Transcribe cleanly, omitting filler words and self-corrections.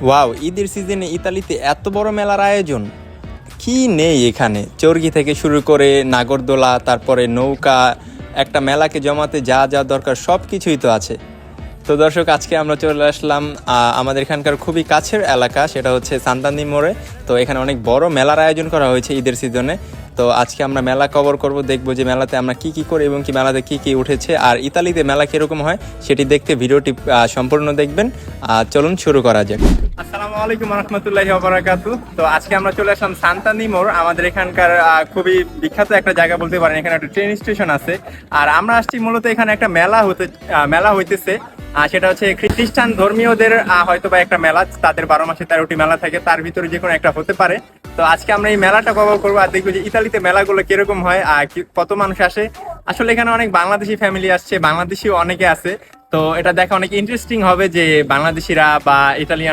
Wow, ঈদের সিজনে ইতালিতে এত বড় মেলার আয়োজন! কি নেই এখানে! চরকি থেকে শুরু করে নাগরদোলা, তারপরে নৌকা, একটা মেলাকে জমাতে যা যা দরকার সব কিছুই তো আছে। তো দর্শক, আজকে আমরা চলে আসলাম আমাদের এখানকার খুবই কাছের এলাকা, সেটা হচ্ছে সান্তান্দি মোড়ে। তো এখানে অনেক বড় মেলার আয়োজন করা হয়েছে ঈদের সিজনে। তো আজকে আমরা মেলা কভার করব, দেখবো যে মেলাতে আমরা কি কি করি এবং কি মেলাতে কি কি উঠেছে, আর ইতালিতে মেলা কিরকম হয় সেটি দেখতে ভিডিওটি সম্পূর্ণ দেখবেন। চলুন শুরু করা যাক। আসসালামু আলাইকুম রহমতুল্লাহি ওয়া বারাকাতু। তো আজকে আমরা চলে আসলাম সান্তান্দি মোড়, আমাদের এখানকার খুবই বিখ্যাত একটা জায়গা বলতে পারেন। এখানে একটা ট্রেন স্টেশন আছে, আর আমরা আসছি মূলত এখানে একটা মেলা হইতেছে। সেটা হচ্ছে খ্রিস্টান ধর্মীয়দের হয়তো বা একটা মেলা, তাদের 12 মাসে 13টি মেলা থাকে, তার ভিতরে যে কোনো একটা হতে পারে। তো আজকে আমরা এই মেলাটা কভার করবো আর দেখবো যে ইতালিতে মেলাগুলো কিরকম হয় আর কত মানুষ আসে। আসলে এখানে অনেক বাংলাদেশি ফ্যামিলি আসছে, বাংলাদেশিও অনেকে আছে। তো এটা দেখা অনেক ইন্টারেস্টিং হবে যে বাংলাদেশিরা বা ইতালিয়ান